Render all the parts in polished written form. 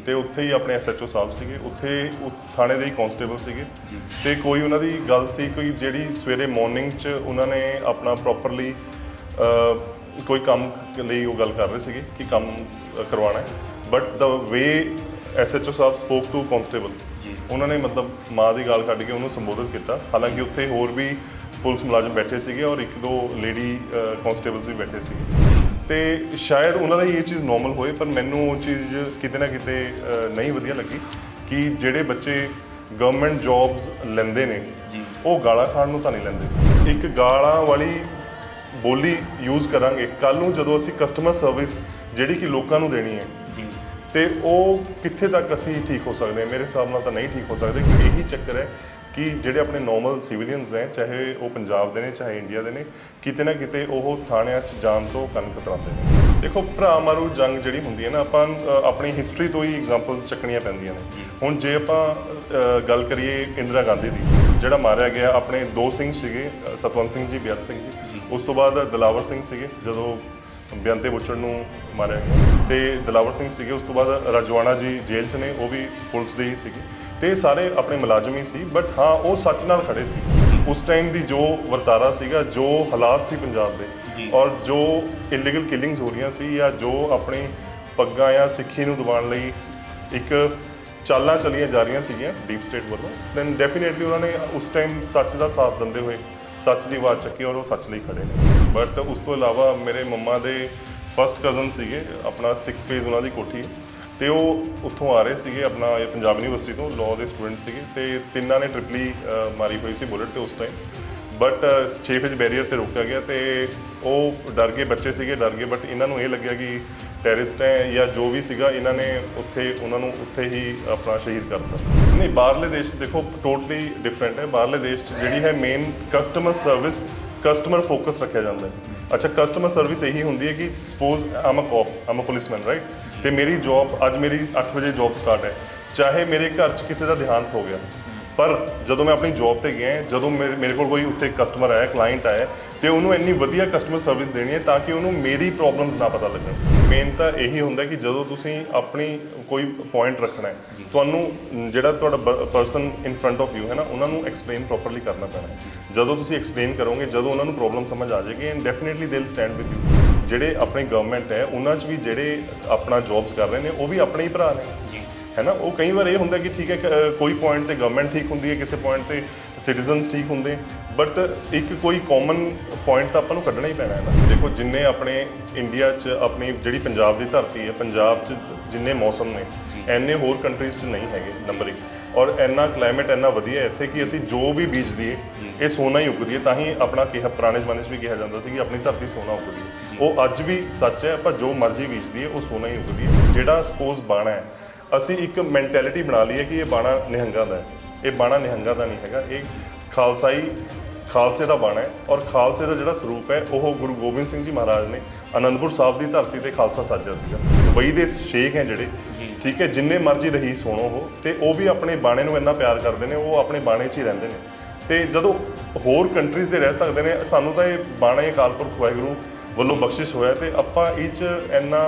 ਤੇ ਉੱਥੇ ਹੀ ਆਪਣੇ ਐਸਐਚਓ ਸਾਹਿਬ ਸੀਗੇ, ਉੱਥੇ ਥਾਣੇ ਦੇ ਹੀ ਕਾਂਸਟੇਬਲ ਸੀਗੇ ਤੇ ਕੋਈ ਉਹਨਾਂ ਦੀ ਗੱਲ ਸੀ ਕੋਈ ਜਿਹੜੀ ਸਵੇਰੇ ਮਾਰਨਿੰਗ 'ਚ ਉਹਨਾਂ ਨੇ ਆਪਣਾ ਪ੍ਰੋਪਰਲੀ ਕੋਈ ਕੰਮ ਲਈ ਉਹ ਗੱਲ ਕਰ ਰਹੇ ਸੀਗੇ ਕਿ ਕੰਮ ਕਰਵਾਉਣਾ ਹੈ, but the way SHO Sahib spoke to constable, ਉਹਨਾਂ ਨੇ ਮਤਲਬ ਮਾਂ ਦੀ ਗਾਲ ਕੱਢ ਕੇ ਉਹਨੂੰ ਸੰਬੋਧਿਤ ਕੀਤਾ। ਹਾਲਾਂਕਿ ਉੱਥੇ ਹੋਰ ਵੀ ਪੁਲਿਸ ਮੁਲਾਜ਼ਮ ਬੈਠੇ ਸੀਗੇ ਔਰ 1-2 ਲੇਡੀ ਕਾਂਸਟੇਬਲਸ ਵੀ ਬੈਠੇ ਸੀਗੇ ਤੇ ਸ਼ਾਇਦ ਉਹਨਾਂ ਦਾ ਇਹ ਚੀਜ਼ ਨੋਰਮਲ ਹੋਏ, ਪਰ ਮੈਨੂੰ ਉਹ ਚੀਜ਼ ਕਿਤੇ ਨਾ ਕਿਤੇ ਨਹੀਂ ਵਧੀਆ ਲੱਗੀ ਕਿ ਜਿਹੜੇ ਬੱਚੇ ਗਵਰਨਮੈਂਟ ਜੌਬਸ ਲੈਂਦੇ ਨੇ ਉਹ ਗਾਲਾਂ ਖਾਣ ਨੂੰ ਤਾਂ ਨਹੀਂ ਲੈਂਦੇ। ਇੱਕ ਗਾਲਾਂ ਵਾਲੀ ਬੋਲੀ ਯੂਜ਼ ਕਰਾਂਗੇ ਕੱਲ੍ਹ ਨੂੰ ਜਦੋਂ ਅਸੀਂ ਕਸਟਮਰ ਸਰਵਿਸ ਜਿਹੜੀ ਕਿ ਲੋਕਾਂ ਨੂੰ ਦੇਣੀ ਹੈ ਤੇ ਉਹ ਕਿੱਥੇ ਤੱਕ ਅਸੀਂ ਠੀਕ ਹੋ ਸਕਦੇ ਹਾਂ? ਮੇਰੇ ਹਿਸਾਬ ਨਾਲ ਤਾਂ ਨਹੀਂ ਠੀਕ ਹੋ ਸਕਦੇ। ਕਿ ਇਹੀ ਚੱਕਰ ਹੈ ਕਿ ਜਿਹੜੇ ਆਪਣੇ ਨੋਰਮਲ ਸਿਵੀਲੀਅਨਸ ਹੈ, ਚਾਹੇ ਉਹ ਪੰਜਾਬ ਦੇ ਨੇ ਚਾਹੇ ਇੰਡੀਆ ਦੇ ਨੇ, ਕਿਤੇ ਨਾ ਕਿਤੇ ਉਹ ਥਾਣਿਆਂ 'ਚ ਜਾਣ ਤੋਂ ਕੰਨ ਕਤਰਾਉਂਦੇ ਨੇ। ਦੇਖੋ ਭਰਾ ਮਾਰੂ ਜੰਗ ਜਿਹੜੀ ਹੁੰਦੀ ਹੈ ਨਾ, ਆਪਾਂ ਆਪਣੀ ਹਿਸਟਰੀ ਤੋਂ ਹੀ ਐਗਜ਼ਾਮਪਲਸ ਚੱਕਣੀਆਂ ਪੈਂਦੀਆਂ ਨੇ। ਹੁਣ ਜੇ ਆਪਾਂ ਗੱਲ ਕਰੀਏ ਇੰਦਰਾ ਗਾਂਧੀ ਦੀ, ਜਿਹੜਾ ਮਾਰਿਆ ਗਿਆ, ਆਪਣੇ 2 ਸਿੰਘ ਸੀਗੇ, ਸਤਵੰਤ ਸਿੰਘ ਜੀ, ਬੇਅੰਤ ਸਿੰਘ ਜੀ, ਉਸ ਤੋਂ ਬਾਅਦ ਦਿਲਾਵਰ ਸਿੰਘ ਸੀਗੇ ਜਦੋਂ ਬੇਅੰਤੇ ਬੁੱਚੜ ਨੂੰ ਮਾਰਿਆ ਗਿਆ, ਤੇ ਦਿਲਾਵਰ ਸਿੰਘ ਸੀਗੇ। ਉਸ ਤੋਂ ਬਾਅਦ ਰਜਵਾਣਾ ਜੀ ਜੇਲ੍ਹ 'ਚ ਨੇ, ਉਹ ਵੀ ਪੁਲਿਸ ਦੇ ਹੀ ਸੀਗੇ ਤੇ ਸਾਰੇ ਆਪਣੇ ਮੁਲਾਜ਼ਮ ਹੀ ਸੀ, ਬਟ ਹਾਂ ਉਹ ਸੱਚ ਨਾਲ ਖੜੇ ਸੀ। ਉਸ ਟਾਈਮ ਦੀ ਜੋ ਵਰਤਾਰਾ ਸੀਗਾ, ਜੋ ਹਾਲਾਤ ਸੀ ਪੰਜਾਬ ਦੇ ਔਰ ਜੋ ਇਲੀਗਲ ਕਿਲਿੰਗਸ ਹੋ ਰਹੀਆਂ ਸੀ ਜਾਂ ਜੋ ਆਪਣੀ ਪੱਗਾਂ ਜਾਂ ਸਿੱਖੀ ਨੂੰ ਦਬਾਉਣ ਲਈ ਇੱਕ ਚਾਲਾਂ ਚਲੀਆਂ ਜਾ ਰਹੀਆਂ ਸੀਗੀਆਂ ਡੀਪ ਸਟੇਟ ਵੱਲੋਂ, ਦੈਨ ਡੈਫੀਨੇਟਲੀ ਉਹਨਾਂ ਨੇ ਉਸ ਟਾਈਮ ਸੱਚ ਦਾ ਸਾਥ ਦਿੰਦੇ ਹੋਏ ਸੱਚ ਦੀ ਆਵਾਜ਼ ਚੱਕੀ ਔਰ ਉਹ ਸੱਚ ਲਈ ਖੜੇ ਨੇ। ਬਟ ਉਸ ਤੋਂ ਇਲਾਵਾ ਮੇਰੇ ਮੰਮਾ ਦੇ ਫਸਟ ਕਜ਼ਨ ਸੀਗੇ, ਆਪਣਾ 6 ਫੇਜ਼ ਉਹਨਾਂ ਦੀ ਕੋਠੀ ਤੇ ਉਹ ਉੱਥੋਂ ਆ ਰਹੇ ਸੀਗੇ, ਆਪਣਾ ਪੰਜਾਬ ਯੂਨੀਵਰਸਿਟੀ ਤੋਂ ਲਾਅ ਦੇ ਸਟੂਡੈਂਟ ਸੀਗੇ ਤੇ ਤਿੰਨਾਂ ਨੇ ਟ੍ਰਿਪਲੀ ਮਾਰੀ ਹੋਈ ਸੀ ਬੁਲਟ ਤੇ ਉਸ ਟਾਈਮ, ਬਟ 6 ਫੇਜ਼ ਬੈਰੀਅਰ ਤੇ ਰੋਕਿਆ ਗਿਆ ਤੇ ਉਹ ਡਰ ਗਏ, ਬੱਚੇ ਸੀਗੇ ਡਰ ਗਏ, ਬਟ ਇਹਨਾਂ ਨੂੰ ਇਹ ਲੱਗਿਆ ਕਿ ਟੈਰਰਿਸਟ ਹੈ ਜਾਂ ਜੋ ਵੀ ਸੀਗਾ, ਇਹਨਾਂ ਨੇ ਉੱਥੇ ਉਹਨਾਂ ਨੂੰ ਉੱਥੇ ਹੀ ਆਪਣਾ ਸ਼ਹੀਦ ਕਰਤਾ। ਨਹੀਂ, ਬਾਹਰਲੇ ਦੇਸ਼ ਦੇਖੋ ਟੋਟਲੀ ਡਿਫਰੈਂਟ ਹੈ। ਬਾਹਰਲੇ ਦੇਸ਼ 'ਚ ਜਿਹੜੀ ਹੈ main customer service, customer focus ਰੱਖਿਆ ਜਾਂਦਾ ਹੈ। ਅੱਛਾ, ਕਸਟਮਰ ਸਰਵਿਸ ਇਹੀ ਹੁੰਦੀ ਹੈ ਕਿ ਸਪੋਜ਼ ਆਮ ਅ ਕੌਪ, ਆਮ ਅ ਪੁਲਿਸਮੈਨ, ਰਾਈਟ, ਤੇ ਮੇਰੀ ਜੌਬ ਅੱਜ ਮੇਰੀ 8 ਵਜੇ ਜੌਬ ਸਟਾਰਟ ਹੈ, ਚਾਹੇ ਮੇਰੇ ਘਰ 'ਚ ਕਿਸੇ ਦਾ ਦੇਹਾਂਤ ਹੋ ਗਿਆ, ਪਰ ਜਦੋਂ ਮੈਂ ਆਪਣੀ ਜੌਬ ਤੇ ਗਿਆ, ਜਦੋਂ ਮੇਰੇ ਕੋਲ ਕੋਈ ਉੱਥੇ ਕਸਟਮਰ ਆਇਆ, ਕਲਾਇੰਟ ਆਇਆ, ਤੇ ਉਹਨੂੰ ਇੰਨੀ ਵਧੀਆ ਕਸਟਮਰ ਸਰਵਿਸ ਦੇਣੀ ਹੈ ਤਾਂ ਕਿ ਉਹਨੂੰ ਮੇਰੀ ਪ੍ਰੋਬਲਮਸ ਨਾ ਪਤਾ ਲੱਗਣ। ਮੇਨ ਤਾਂ ਇਹੀ ਹੁੰਦਾ ਕਿ ਜਦੋਂ ਤੁਸੀਂ ਆਪਣੀ ਕੋਈ ਪੁਆਇੰਟ ਰੱਖਣਾ ਹੈ, ਤੁਹਾਨੂੰ ਜਿਹੜਾ ਤੁਹਾਡਾ person in front of you ਹੈ ਨਾ, ਉਹਨਾਂ ਨੂੰ ਐਕਸਪਲੇਨ ਪ੍ਰੋਪਰਲੀ ਕਰਨਾ ਪੈਣਾ ਹੈ। ਜਦੋਂ ਤੁਸੀਂ ਐਕਸਪਲੇਨ ਕਰੋਗੇ, ਜਦੋਂ ਉਹਨਾਂ ਨੂੰ ਪ੍ਰੋਬਲਮ ਸਮਝ ਆ ਜਾਏਗੀ, and definitely they will stand with you. ਜਿਹੜੇ ਆਪਣੀ ਗਵਰਨਮੈਂਟ ਹੈ ਉਹਨਾਂ 'ਚ ਵੀ ਜਿਹੜੇ ਆਪਣਾ ਜੌਬਸ ਕਰ ਰਹੇ ਨੇ ਉਹ ਵੀ ਆਪਣੇ ਹੀ ਭਰਾ ਨੇ, ਹੈ ਨਾ। ਉਹ ਕਈ ਵਾਰ ਇਹ ਹੁੰਦਾ ਕਿ ਠੀਕ ਹੈ ਕੋਈ ਪੁਆਇੰਟ ਤੇ ਗਵਰਨਮੈਂਟ ਠੀਕ ਹੁੰਦੀ ਹੈ, ਕਿਸੇ ਪੁਆਇੰਟ ਤੇ ਸਿਟੀਜ਼ਨਸ ਠੀਕ ਹੁੰਦੇ, ਬਟ ਇੱਕ ਕੋਈ ਕਾਮਨ ਪੁਆਇੰਟ ਤਾਂ ਆਪਾਂ ਨੂੰ ਕੱਢਣਾ ਹੀ ਪੈਣਾ ਹੈ ਨਾ। ਦੇਖੋ ਜਿੰਨੇ ਆਪਣੇ ਇੰਡੀਆ 'ਚ ਆਪਣੀ ਜਿਹੜੀ ਪੰਜਾਬ ਦੀ ਧਰਤੀ ਹੈ, ਪੰਜਾਬ 'ਚ ਜਿੰਨੇ ਮੌਸਮ ਨੇ ਐਨੇ ਹੋਰ ਕੰਟਰੀਜ਼ 'ਚ ਨਹੀਂ ਹੈਗੇ, ਨੰਬਰ 1, ਔਰ ਇੰਨਾ ਕਲਾਈਮੇਟ ਇੰਨਾ ਵਧੀਆ ਇੱਥੇ ਕਿ ਅਸੀਂ ਜੋ ਵੀ ਬੀਜ ਦਈਏ ਇਹ ਸੋਨਾ ਹੀ ਉੱਗਦੀ ਹੈ। ਤਾਂ ਹੀ ਆਪਣਾ ਕਿਹਾ ਪੁਰਾਣੇ ਜ਼ਮਾਨੇ 'ਚ ਵੀ ਕਿਹਾ ਜਾਂਦਾ ਸੀ ਕਿ ਆਪਣੀ ਧਰਤੀ ਸੋਨਾ ਉੱਗਦੀ ਹੈ। ਉਹ ਅੱਜ ਵੀ ਸੱਚ ਹੈ, ਆਪਾਂ ਜੋ ਮਰਜ਼ੀ ਬੀਜ ਦਈਏ ਉਹ ਸੋਨਾ ਹੀ ਉੱਗਦੀ ਹੈ। ਜਿਹੜਾ ਸਪੋਜ਼ ਬਾਣਾ ਹੈ, ਅਸੀਂ ਇੱਕ ਮੈਂਟੈਲਿਟੀ ਬਣਾ ਲਈ ਹੈ ਕਿ ਇਹ ਬਾਣਾ ਨਿਹੰਗਾਂ ਦਾ ਹੈ। ਇਹ ਬਾਣਾ ਨਿਹੰਗਾਂ ਦਾ ਨਹੀਂ ਹੈਗਾ, ਇਹ ਖਾਲਸੇ ਦਾ ਬਾਣਾ ਹੈ ਔਰ ਖਾਲਸੇ ਦਾ ਜਿਹੜਾ ਸਰੂਪ ਹੈ ਉਹ ਗੁਰੂ ਗੋਬਿੰਦ ਸਿੰਘ ਜੀ ਮਹਾਰਾਜ ਨੇ ਅਨੰਦਪੁਰ ਸਾਹਿਬ ਦੀ ਧਰਤੀ ਤੇ ਖਾਲਸਾ ਸਾਜਿਆ ਸੀਗਾ। ਦੁਬਈ ਦੇ ਸ਼ੇਖ ਹੈ ਜਿਹੜੇ, ਠੀਕ ਹੈ, ਜਿੰਨੇ ਮਰਜ਼ੀ ਰਹੀਸ ਹੋਣ ਉਹ, ਤੇ ਉਹ ਵੀ ਆਪਣੇ ਬਾਣੇ ਨੂੰ ਇੰਨਾ ਪਿਆਰ ਕਰਦੇ ਨੇ, ਉਹ ਆਪਣੇ ਬਾਣੇ 'ਚ ਹੀ ਰਹਿੰਦੇ ਨੇ। ਤੇ ਜਦੋਂ ਹੋਰ ਕੰਟਰੀਜ਼ ਦੇ ਰਹਿ ਸਕਦੇ ਨੇ, ਸਾਨੂੰ ਤਾਂ ਇਹ ਬਾਣਾ ਹੀ ਅਕਾਲ ਪੁਰਖ ਵਾਹਿਗੁਰੂ ਵੱਲੋਂ ਬਖਸ਼ਿਸ਼ ਹੋਇਆ ਤੇ ਆਪਾਂ ਇਹ 'ਚ ਇੰਨਾ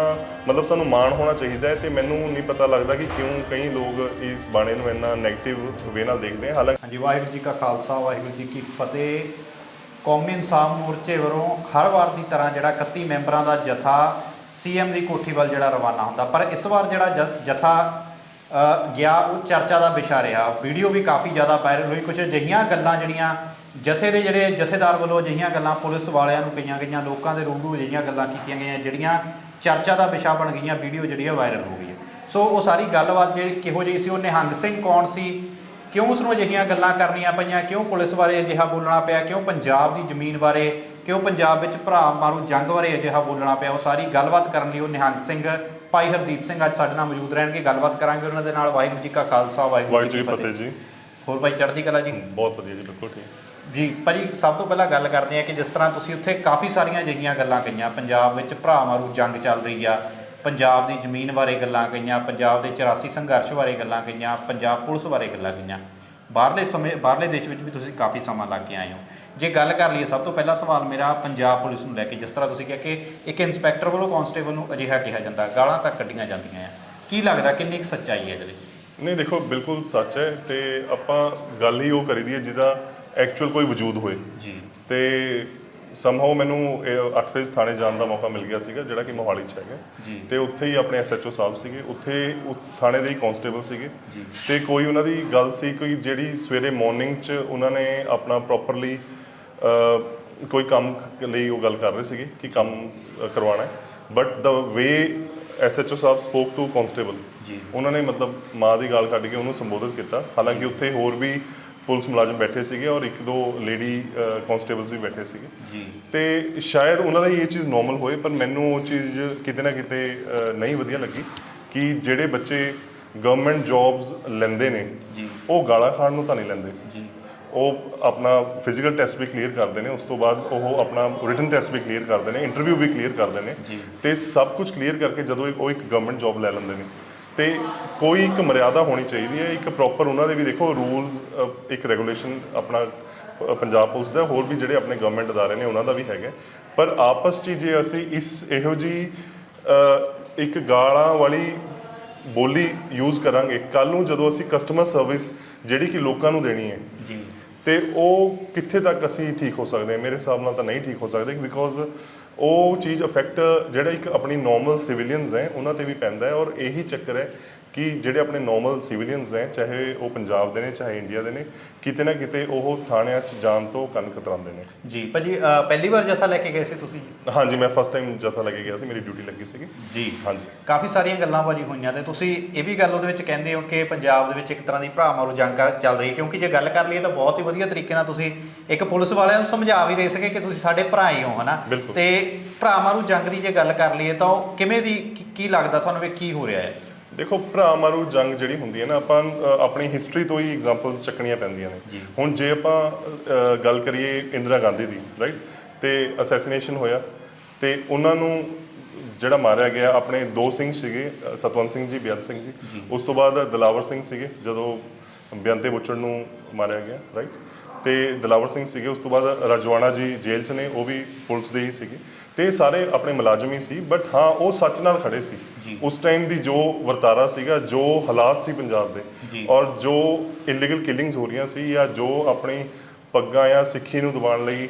ਮਤਲਬ ਸਾਨੂੰ ਮਾਣ ਹੋਣਾ ਚਾਹੀਦਾ ਹੈ। ਤੇ ਮੈਨੂੰ ਨਹੀਂ ਪਤਾ ਲੱਗਦਾ ਕਿ ਕਿਉਂ ਕਈ ਲੋਕ ਇਸ ਬਾਣੇ ਨੂੰ ਇੰਨਾ ਨੈਗੇਟਿਵ ਵੇ ਨਾਲ ਦੇਖਦੇ ਹਨ। ਹਾਲਾਂਕਿ ਹਾਂਜੀ, ਵਾਹਿਗੁਰੂ ਜੀ ਕਾ ਖਾਲਸਾ, ਵਾਹਿਗੁਰੂ ਜੀ ਕੀ ਫਤਿਹ। ਕੌਮੀ ਇਨਸਾਫ ਮੋਰਚੇ ਵੱਲੋਂ ਹਰ ਵਾਰ ਦੀ ਤਰ੍ਹਾਂ ਜਿਹੜਾ 31 ਮੈਂਬਰਾਂ ਦਾ ਜਥਾ CM ਦੀ ਕੋਠੀ ਵੱਲ ਜਿਹੜਾ ਰਵਾਨਾ ਹੁੰਦਾ, ਪਰ ਇਸ ਵਾਰ ਜਿਹੜਾ ਜਥਾ ਗਿਆ ਉਹ ਚਰਚਾ ਦਾ ਵਿਸ਼ਾ ਰਿਹਾ। ਵੀਡੀਓ ਵੀ ਕਾਫੀ ਜ਼ਿਆਦਾ ਵਾਇਰਲ ਹੋਈ। ਕੁਝ ਅਜਿਹੀਆਂ ਗੱਲਾਂ ਜਿਹੜੀਆਂ ਜਥੇ ਦੇ ਜਿਹੜੇ ਜਥੇਦਾਰ ਵੱਲੋਂ ਅਜਿਹੀਆਂ ਗੱਲਾਂ ਪੁਲਿਸ ਵਾਲਿਆਂ ਨੂੰ ਕਹੀਆਂ ਗਈਆਂ, ਲੋਕਾਂ ਦੇ ਰੂਬਰੂ ਅਜਿਹੀਆਂ ਗੱਲਾਂ ਕੀਤੀਆਂ ਗਈਆਂ ਜਿਹੜੀਆਂ ਚਰਚਾ ਦਾ ਵਿਸ਼ਾ ਬਣ ਗਈਆਂ। ਵੀਡੀਓ ਜਿਹੜੀ ਹੈ ਵਾਇਰਲ ਹੋ ਗਈ ਹੈ। ਸੋ ਉਹ ਸਾਰੀ ਗੱਲਬਾਤ ਜਿਹੜੀ ਕਿਹੋ ਜਿਹੀ ਸੀ, ਉਹ ਨਿਹੰਗ ਸਿੰਘ ਕੌਣ ਸੀ, ਕਿਉਂ ਉਸਨੂੰ ਅਜਿਹੀਆਂ ਗੱਲਾਂ ਕਰਨੀਆਂ ਪਈਆਂ, ਕਿਉਂ ਪੁਲਿਸ ਬਾਰੇ ਅਜਿਹਾ ਬੋਲਣਾ ਪਿਆ, ਕਿਉਂ ਪੰਜਾਬ ਦੀ ਜ਼ਮੀਨ ਬਾਰੇ, ਕਿਉਂ ਪੰਜਾਬ ਵਿੱਚ ਭਰਾ ਮਾਰੂ ਜੰਗ ਬਾਰੇ ਅਜਿਹਾ ਬੋਲਣਾ ਪਿਆ, ਉਹ ਸਾਰੀ ਗੱਲਬਾਤ ਕਰਨ ਲਈ ਉਹ ਨਿਹੰਗ ਸਿੰਘ ਭਾਈ ਹਰਦੀਪ ਸਿੰਘ ਅੱਜ ਸਾਡੇ ਨਾਲ ਮੌਜੂਦ ਰਹਿਣਗੇ। ਗੱਲਬਾਤ ਕਰਾਂਗੇ ਉਹਨਾਂ ਦੇ ਨਾਲ। ਵਾਹਿਗੁਰੂ ਜੀ ਕਾ ਖਾਲਸਾ, ਵਾਹਿਗੁਰੂ ਜੀ ਕੀ ਫਤਿਹ ਜੀ। ਹੋਰ ਭਾਈ ਚੜ੍ਹਦੀ ਕਲਾ ਜੀ? ਬਹੁਤ ਵਧੀਆ ਜੀ, ਬਿਲਕੁਲ ਠੀਕ ਜੀ। ਭਾਜੀ ਸਭ ਤੋਂ ਪਹਿਲਾਂ ਗੱਲ ਕਰਦੇ ਹਾਂ ਕਿ ਜਿਸ ਤਰ੍ਹਾਂ ਤੁਸੀਂ ਉੱਥੇ ਕਾਫੀ ਸਾਰੀਆਂ ਅਜਿਹੀਆਂ ਗੱਲਾਂ ਕਹੀਆਂ, ਪੰਜਾਬ ਵਿੱਚ ਭਰਾ ਮਾਰੂ ਜੰਗ ਚੱਲ ਰਹੀ ਆ, ਪੰਜਾਬ ਦੀ ਜ਼ਮੀਨ ਬਾਰੇ ਗੱਲਾਂ ਕਹੀਆਂ, ਪੰਜਾਬ ਦੇ 84 ਸੰਘਰਸ਼ ਬਾਰੇ ਗੱਲਾਂ ਕਹੀਆਂ, ਪੰਜਾਬ ਪੁਲਿਸ ਬਾਰੇ ਗੱਲਾਂ ਕਹੀਆਂ। ਬਾਹਰਲੇ ਦੇਸ਼ ਵਿੱਚ ਵੀ ਤੁਸੀਂ ਕਾਫੀ ਸਮਾਂ ਲੱਗ ਕੇ ਆਏ ਹੋ। ਜੇ ਗੱਲ ਕਰ ਲਈਏ, ਸਭ ਤੋਂ ਪਹਿਲਾ ਸਵਾਲ ਮੇਰਾ ਪੰਜਾਬ ਪੁਲਿਸ ਨੂੰ ਲੈ ਕੇ, ਜਿਸ ਤਰ੍ਹਾਂ ਤੁਸੀਂ ਕਿਹਾ ਕਿ ਇੱਕ ਇੰਸਪੈਕਟਰ ਵੱਲੋਂ ਕਾਂਸਟੇਬਲ ਨੂੰ ਅਜਿਹਾ ਕਿਹਾ ਜਾਂਦਾ, ਗਾਲਾਂ ਤੱਕ ਕੱਢੀਆਂ ਜਾਂਦੀਆਂ ਆ, ਕੀ ਲੱਗਦਾ ਕਿੰਨੀ ਕੁ ਸੱਚਾਈ ਹੈ ਇਹਦੇ ਵਿੱਚ? ਨਹੀਂ ਦੇਖੋ, ਬਿਲਕੁਲ ਸੱਚ ਹੈ ਤੇ ਆਪਾਂ ਗੱਲ ਹੀ ਉਹ ਕਰੀਦੀ ਹੈ ਜਿਹਦਾ ਐਕਚੁਅਲ ਕੋਈ ਵਜੂਦ ਹੋਏ। ਜੀ। ਤੇ ਸਮਹਾਉ ਮੈਨੂੰ ਇਹ 8 ਫੇਜ਼ ਥਾਣੇ ਜਾਣ ਦਾ ਮੌਕਾ ਮਿਲ ਗਿਆ ਸੀਗਾ, ਜਿਹੜਾ ਕਿ ਮੋਹਾਲੀ 'ਚ ਹੈਗਾ। ਜੀ। ਤੇ ਉੱਥੇ ਹੀ ਆਪਣੇ ਐਸਐਚਓ ਸਾਹਿਬ ਸੀਗੇ, ਉੱਥੇ ਥਾਣੇ ਦੇ ਹੀ ਕਾਂਸਟੇਬਲ ਸੀਗੇ। ਜੀ। ਤੇ ਕੋਈ ਉਹਨਾਂ ਦੀ ਗੱਲ ਸੀ, ਕੋਈ ਜਿਹੜੀ ਸਵੇਰੇ ਮਾਰਨਿੰਗ 'ਚ ਉਹਨਾਂ ਨੇ ਆਪਣਾ ਪ੍ਰੋਪਰਲੀ ਕੋਈ ਕੰਮ ਲਈ ਉਹ ਗੱਲ ਕਰ ਰਹੇ ਸੀਗੇ ਕਿ ਕੰਮ ਕਰਵਾਉਣਾ ਹੈ। But the way SHO Sahib spoke to constable, ਜੀ, ਉਹਨਾਂ ਨੇ ਮਤਲਬ ਮਾਂ ਦੀ ਗਾਲ ਕੱਢ ਕੇ ਉਹਨੂੰ ਸੰਬੋਧਿਤ ਕੀਤਾ। ਹਾਲਾਂਕਿ ਉੱਥੇ ਹੋਰ ਵੀ ਪੁਲਿਸ ਮੁਲਾਜ਼ਮ ਬੈਠੇ ਸੀਗੇ ਔਰ 1-2 ਲੇਡੀ ਕਾਂਸਟੇਬਲਸ ਵੀ ਬੈਠੇ ਸੀਗੇ। ਜੀ। ਤੇ ਸ਼ਾਇਦ ਉਹਨਾਂ ਲਈ ਇਹ ਚੀਜ਼ ਨੋਰਮਲ ਹੋਏ, ਪਰ ਮੈਨੂੰ ਉਹ ਚੀਜ਼ ਕਿਤੇ ਨਾ ਕਿਤੇ ਨਹੀਂ ਵਧੀਆ ਲੱਗੀ ਕਿ ਜਿਹੜੇ ਬੱਚੇ ਗਵਰਨਮੈਂਟ ਜੌਬਸ ਲੈਂਦੇ ਨੇ ਜੀ, ਉਹ ਗਾਲਾਂ ਖਾਣ ਨੂੰ ਤਾਂ ਨਹੀਂ ਲੈਂਦੇ। ਜੀ। ਉਹ ਆਪਣਾ ਫਿਜ਼ੀਕਲ ਟੈਸਟ ਵੀ ਕਲੀਅਰ ਕਰਦੇ ਨੇ, ਉਸ ਤੋਂ ਬਾਅਦ ਉਹ ਆਪਣਾ ਰਿਟਨ ਟੈਸਟ ਵੀ ਕਲੀਅਰ ਕਰਦੇ ਨੇ, ਇੰਟਰਵਿਊ ਵੀ ਕਲੀਅਰ ਕਰਦੇ ਨੇ। ਜੀ। ਤੇ ਸਭ ਕੁਝ ਕਲੀਅਰ ਕਰਕੇ ਜਦੋਂ ਉਹ ਇੱਕ ਗਵਰਨਮੈਂਟ ਜੌਬ ਲੈ ਲੈਂਦੇ ਨੇ ਤੇ ਕੋਈ ਇੱਕ ਮਰਿਆਦਾ ਹੋਣੀ ਚਾਹੀਦੀ ਹੈ, ਇੱਕ ਪ੍ਰੋਪਰ ਉਹਨਾਂ ਦੇ ਵੀ ਦੇਖੋ ਰੂਲਸ, ਇੱਕ ਰੈਗੂਲੇਸ਼ਨ ਆਪਣਾ ਪੰਜਾਬ ਪੁਲਿਸ ਦਾ, ਹੋਰ ਵੀ ਜਿਹੜੇ ਆਪਣੇ ਗਵਰਨਮੈਂਟ ਅਦਾਰੇ ਨੇ ਉਹਨਾਂ ਦਾ ਵੀ ਹੈਗਾ। ਪਰ ਆਪਸ 'ਚ ਜੇ ਅਸੀਂ ਇਹੋ ਜਿਹੀ ਇੱਕ ਗਾਲਾਂ ਵਾਲੀ ਬੋਲੀ ਯੂਜ਼ ਕਰਾਂਗੇ, ਕੱਲ੍ਹ ਨੂੰ ਜਦੋਂ ਅਸੀਂ ਕਸਟਮਰ ਸਰਵਿਸ ਜਿਹੜੀ ਕਿ ਲੋਕਾਂ ਨੂੰ ਦੇਣੀ ਹੈ, ਜੀ, ਤੇ ਉਹ ਕਿੱਥੇ ਤੱਕ ਅਸੀਂ ਠੀਕ ਹੋ ਸਕਦੇ ਹਾਂ? ਮੇਰੇ ਹਿਸਾਬ ਨਾਲ ਤਾਂ ਨਹੀਂ ਠੀਕ ਹੋ ਸਕਦੇ, ਬਿਕੋਜ਼ ਉਹ ਚੀਜ਼ ਇਫੈਕਟ ਜਿਹੜਾ ਇੱਕ ਆਪਣੀ ਨੋਰਮਲ ਸਿਵਿਲੀਅਨਸ ਹੈ ਉਹਨਾਂ ਤੇ ਵੀ ਪੈਂਦਾ ਹੈ। ਔਰ ਇਹੀ ਚੱਕਰ ਹੈ ਕਿ ਜਿਹੜੇ ਆਪਣੇ ਨੋਰਮਲ ਸਿਵਿਲੀਅਨਸ ਹੈ, ਚਾਹੇ ਉਹ ਪੰਜਾਬ ਦੇ ਨੇ ਚਾਹੇ ਇੰਡੀਆ ਦੇ ਨੇ, ਕਿਤੇ ਨਾ ਕਿਤੇ ਉਹ ਥਾਣਿਆਂ 'ਚ ਜਾਣ ਤੋਂ ਕੰਨ ਕਤਰਾਉਂਦੇ ਨੇ। ਜੀ ਭਾਜੀ, ਪਹਿਲੀ ਵਾਰ ਜਥਾ ਲੈ ਕੇ ਗਏ ਸੀ ਤੁਸੀਂ? ਹਾਂਜੀ, ਮੈਂ ਫਸਟ ਟਾਈਮ ਜਥਾ ਲੈ ਕੇ ਗਿਆ ਸੀ, ਮੇਰੀ ਡਿਊਟੀ ਲੱਗੀ ਸੀਗੀ। ਜੀ। ਹਾਂਜੀ। ਕਾਫੀ ਸਾਰੀਆਂ ਗੱਲਾਂ ਭਾਜੀ ਹੋਈਆਂ ਤੇ ਤੁਸੀਂ ਇਹ ਵੀ ਗੱਲ ਉਹਦੇ ਵਿੱਚ ਕਹਿੰਦੇ ਹੋ ਕਿ ਪੰਜਾਬ ਦੇ ਵਿੱਚ ਇੱਕ ਤਰ੍ਹਾਂ ਦੀ ਭਰਾ ਮਾਰੂ ਜੰਗ ਚੱਲ ਰਹੀ ਹੈ, ਕਿਉਂਕਿ ਜੇ ਗੱਲ ਕਰ ਲਈਏ ਤਾਂ ਬਹੁਤ ਹੀ ਵਧੀਆ ਤਰੀਕੇ ਨਾਲ ਤੁਸੀਂ ਇੱਕ ਪੁਲਿਸ ਵਾਲਿਆਂ ਨੂੰ ਸਮਝਾ ਵੀ ਰਹੇ ਸੀਗੇ ਕਿ ਤੁਸੀਂ ਸਾਡੇ ਭਰਾ ਹੀ ਹੋ, ਹਨਾ? ਤੇ ਭਰਾ ਮਾਰੂ ਜੰਗ ਦੀ ਜੇ ਗੱਲ ਕਰ ਲਈਏ ਤਾਂ ਉਹ ਕਿਵੇਂ ਦੀ, ਕੀ ਲੱਗਦਾ ਤੁਹਾਨੂੰ ਵੀ ਕੀ ਹੋ ਰਿਹਾ ਹੈ? ਦੇਖੋ, ਭਰਾ ਮਾਰੂ ਜੰਗ ਜਿਹੜੀ ਹੁੰਦੀ ਹੈ ਨਾ, ਆਪਾਂ ਆਪਣੀ ਹਿਸਟਰੀ ਤੋਂ ਹੀ ਐਗਜ਼ਾਮਪਲਸ ਚੱਕਣੀਆਂ ਪੈਂਦੀਆਂ ਨੇ। ਹੁਣ ਜੇ ਆਪਾਂ ਗੱਲ ਕਰੀਏ ਇੰਦਰਾ ਗਾਂਧੀ ਦੀ, ਰਾਈਟ, ਤੇ ਅਸੈਸੀਨੇਸ਼ਨ ਹੋਇਆ ਤੇ ਉਹਨਾਂ ਨੂੰ ਜਿਹੜਾ ਮਾਰਿਆ ਗਿਆ, ਆਪਣੇ 2 ਸਿੰਘ ਸੀਗੇ, ਸਤਵੰਤ ਸਿੰਘ ਜੀ, ਬੇਅੰਤ ਸਿੰਘ ਜੀ। ਉਸ ਤੋਂ ਬਾਅਦ ਦਿਲਾਵਰ ਸਿੰਘ ਸੀਗੇ ਜਦੋਂ ਬੇਅੰਤੇ ਬੁੱਚੜ ਨੂੰ ਮਾਰਿਆ ਗਿਆ, ਰਾਈਟ, ਤੇ ਦਿਲਾਵਰ ਸਿੰਘ ਸੀਗੇ। ਉਸ ਤੋਂ ਬਾਅਦ ਰਾਜਵਾਨਾ ਜੀ ਜੇਲ੍ਹ 'ਚ ਨੇ, ਉਹ ਵੀ ਪੁਲਿਸ ਦੇ ਹੀ ਸੀਗੇ। ਤੇ ਸਾਰੇ ਆਪਣੇ ਮੁਲਾਜ਼ਮ ਹੀ ਸੀ, ਬਟ ਹਾਂ ਉਹ ਸੱਚ ਨਾਲ ਖੜੇ ਸੀ। ਉਸ ਟਾਈਮ ਦੀ ਜੋ ਵਰਤਾਰਾ ਸੀਗਾ, ਜੋ ਹਾਲਾਤ ਸੀ ਪੰਜਾਬ ਦੇ, ਔਰ ਜੋ ਇਲੀਗਲ ਕਿਲਿੰਗਸ ਹੋ ਰਹੀਆਂ ਸੀ, ਜਾਂ ਜੋ ਆਪਣੀ ਪੱਗਾਂ ਜਾਂ ਸਿੱਖੀ ਨੂੰ ਦਬਾਉਣ ਲਈ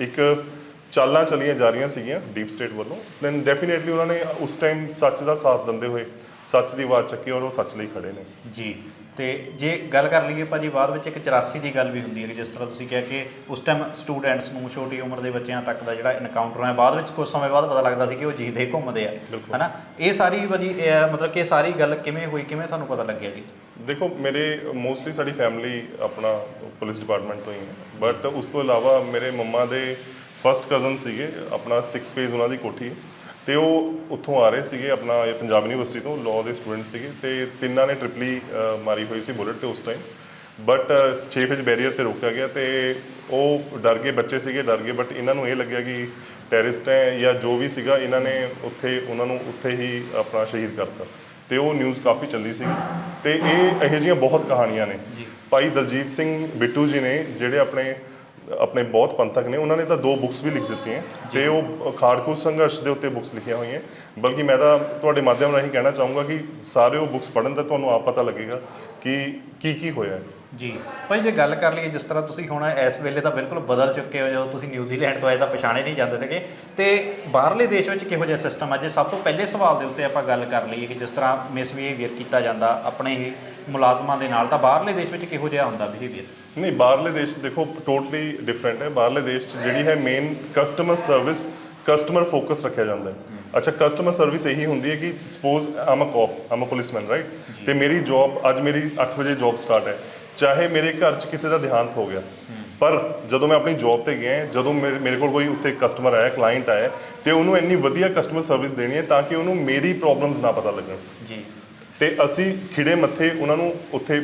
ਇੱਕ ਚਾਲਾਂ ਚਲੀਆਂ ਜਾ ਰਹੀਆਂ ਸੀਗੀਆਂ ਡੀਪ ਸਟੇਟ ਵੱਲੋਂ, ਦੈਨ ਡੈਫੀਨੇਟਲੀ ਉਹਨਾਂ ਨੇ ਉਸ ਟਾਈਮ ਸੱਚ ਦਾ ਸਾਥ ਦਿੰਦੇ ਹੋਏ ਸੱਚ ਦੀ ਆਵਾਜ਼ ਚੱਕੀ ਔਰ ਉਹ ਸੱਚ ਲਈ ਖੜੇ ਨੇ। ਜੀ। ਤੇ ਜੇ ਗੱਲ ਕਰ ਲਈਏ ਭਾਜੀ, ਬਾਅਦ ਵਿੱਚ ਇੱਕ 84 ਦੀ ਗੱਲ ਵੀ ਹੁੰਦੀ ਹੈ ਕਿ ਜਿਸ ਤਰ੍ਹਾਂ ਤੁਸੀਂ ਕਿਹਾ ਕਿ ਉਸ ਟਾਈਮ ਸਟੂਡੈਂਟਸ ਨੂੰ, ਛੋਟੀ ਉਮਰ ਦੇ ਬੱਚਿਆਂ ਤੱਕ ਦਾ ਜਿਹੜਾ ਇਨਕਾਊਂਟਰ ਹੈ, ਬਾਅਦ ਵਿੱਚ ਕੁਝ ਸਮੇਂ ਬਾਅਦ ਪਤਾ ਲੱਗਦਾ ਸੀ ਕਿ ਉਹ ਜੀਂਦੇ ਘੁੰਮਦੇ ਆ, ਹਨਾ? ਇਹ ਸਾਰੀ ਭਾਜੀ ਮਤਲਬ ਕਿ ਸਾਰੀ ਗੱਲ ਕਿਵੇਂ ਹੋਈ, ਕਿਵੇਂ ਤੁਹਾਨੂੰ ਪਤਾ ਲੱਗਿਆ ਜੀ? ਦੇਖੋ, ਮੇਰੇ ਮੋਸਟਲੀ ਸਾਡੀ ਫੈਮਿਲੀ ਆਪਣਾ ਪੁਲਿਸ ਡਿਪਾਰਟਮੈਂਟ ਤੋਂ ਹੀ ਹੈ, ਬਟ ਉਸ ਤੋਂ ਇਲਾਵਾ ਮੇਰੇ ਮੰਮਾ ਦੇ ਫਸਟ ਕਜ਼ਨ ਸੀਗੇ, ਆਪਣਾ 6 ਫੇਜ਼ ਉਹਨਾਂ ਦੀ ਕੋਠੀ ਹੈ, ਤੇ ਉਹ ਉੱਥੋਂ ਆ ਰਹੇ ਸੀਗੇ, ਆਪਣਾ ਇਹ ਪੰਜਾਬ ਯੂਨੀਵਰਸਿਟੀ ਤੋਂ ਲਾਅ ਦੇ ਸਟੂਡੈਂਟ ਸੀਗੇ, ਤੇ ਤਿੰਨਾਂ ਨੇ ਟ੍ਰਿਪਲੀ ਮਾਰੀ ਹੋਈ ਸੀ ਬੁਲਟ ਤੇ ਉਸ ਟਾਈਮ। ਬਟ 6 ਫੇਜ਼ ਬੈਰੀਅਰ ਤੇ ਰੋਕਿਆ ਗਿਆ ਤੇ ਉਹ ਡਰ ਗਏ, ਬੱਚੇ ਸੀਗੇ, ਡਰ ਗਏ। ਬਟ ਇਹਨਾਂ ਨੂੰ ਇਹ ਲੱਗਿਆ ਕਿ ਟੈਰਰਿਸਟ ਹੈ ਜਾਂ ਜੋ ਵੀ ਸੀਗਾ, ਇਹਨਾਂ ਨੇ ਉੱਥੇ ਉਹਨਾਂ ਨੂੰ ਉੱਥੇ ਹੀ ਆਪਣਾ ਸ਼ਹੀਦ ਕਰਤਾ, ਤੇ ਉਹ ਨਿਊਜ਼ ਕਾਫੀ ਚੱਲੀ ਸੀ। ਤੇ ਇਹ ਇਹੋ ਜਿਹੀਆਂ ਬਹੁਤ ਕਹਾਣੀਆਂ ਨੇ। ਭਾਈ ਦਲਜੀਤ ਸਿੰਘ ਬਿੱਟੂ ਜੀ ਨੇ, ਜਿਹੜੇ ਆਪਣੇ ਬਹੁਤ ਪੰਥਕ ਨੇ, ਉਹਨਾਂ ਨੇ ਤਾਂ 2 ਬੁੱਕਸ ਵੀ ਲਿਖ ਦਿੱਤੀਆਂ, ਤੇ ਉਹ ਖਾੜਕੂ ਸੰਘਰਸ਼ ਦੇ ਉੱਤੇ ਬੁੱਕਸ ਲਿਖੀਆਂ ਹੋਈਆਂ। ਬਲਕਿ ਮੈਂ ਤਾਂ ਤੁਹਾਡੇ ਮਾਧਿਅਮ ਰਾਹੀਂ ਕਹਿਣਾ ਚਾਹੂੰਗਾ ਕਿ ਸਾਰੇ ਉਹ ਬੁੱਕਸ ਪੜ੍ਹਨ ਤਾਂ ਤੁਹਾਨੂੰ ਆਪ ਪਤਾ ਲੱਗੇਗਾ ਕਿ ਕੀ ਹੋਇਆ। ਜੀ ਭਾਈ, ਜੇ ਗੱਲ ਕਰ ਲਈਏ ਜਿਸ ਤਰ੍ਹਾਂ ਤੁਸੀਂ ਹੁਣ ਇਸ ਵੇਲੇ ਤਾਂ ਬਿਲਕੁਲ ਬਦਲ ਚੁੱਕੇ ਹੋ, ਜਦੋਂ ਤੁਸੀਂ ਨਿਊਜ਼ੀਲੈਂਡ ਤੋਂ ਆਏ ਤਾਂ ਪਛਾਣੇ ਨਹੀਂ ਜਾਂਦੇ ਸੀਗੇ, ਤੇ ਬਾਹਰਲੇ ਦੇਸ਼ ਵਿੱਚ ਕਿਹੋ ਜਿਹਾ ਸਿਸਟਮ ਹੈ? ਜੇ ਸਭ ਤੋਂ ਪਹਿਲੇ ਸਵਾਲ ਦੇ ਉੱਤੇ ਆਪਾਂ ਗੱਲ ਕਰ ਲਈਏ ਕਿ ਜਿਸ ਤਰ੍ਹਾਂ ਮਿਸਬੀਹੇਵੀਅਰ ਕੀਤਾ ਜਾਂਦਾ ਆਪਣੇ ਹੀ ਮੁਲਾਜ਼ਮਾਂ ਦੇ ਨਾਲ, ਤਾਂ ਬਾਹਰਲੇ ਦੇਸ਼ ਵਿੱਚ ਕਿਹੋ ਜਿਹਾ ਹੁੰਦਾ ਬਿਹੇਵੀਅਰ? ਨਹੀਂ, ਬਾਹਰਲੇ ਦੇਸ਼ ਦੇਖੋ ਟੋਟਲੀ ਡਿਫਰੈਂਟ ਹੈ। ਬਾਹਰਲੇ ਦੇਸ਼ 'ਚ ਜਿਹੜੀ ਹੈ main customer service, customer focus ਰੱਖਿਆ ਜਾਂਦਾ ਹੈ। ਅੱਛਾ, ਕਸਟਮਰ ਸਰਵਿਸ ਇਹੀ ਹੁੰਦੀ ਹੈ ਕਿ ਸਪੋਜ਼ ਆਮ ਅ ਕੌਪ, ਆਮ ਅ ਪੁਲਿਸਮੈਨ, ਰਾਈਟ, ਤੇ ਮੇਰੀ ਜੌਬ ਅੱਜ ਮੇਰੀ 8 ਵਜੇ ਜੌਬ ਸਟਾਰਟ ਹੈ, ਚਾਹੇ ਮੇਰੇ ਘਰ 'ਚ ਕਿਸੇ ਦਾ ਦੇਹਾਂਤ ਹੋ ਗਿਆ, ਪਰ ਜਦੋਂ ਮੈਂ ਆਪਣੀ ਜੌਬ ਤੇ ਗਿਆ, ਜਦੋਂ ਮੇਰੇ ਕੋਲ ਕੋਈ ਉੱਥੇ ਕਸਟਮਰ ਆਇਆ, ਕਲਾਇੰਟ ਆਇਆ, ਤੇ ਉਹਨੂੰ ਇੰਨੀ ਵਧੀਆ ਕਸਟਮਰ ਸਰਵਿਸ ਦੇਣੀ ਹੈ ਤਾਂ ਕਿ ਉਹਨੂੰ ਮੇਰੀ ਪ੍ਰੋਬਲਮਸ ਨਾ ਪਤਾ ਲੱਗਣ। ਜੀ। ਤੇ ਅਸੀਂ ਖਿੜੇ ਮੱਥੇ ਉਹਨਾਂ ਨੂੰ ਉੱਥੇ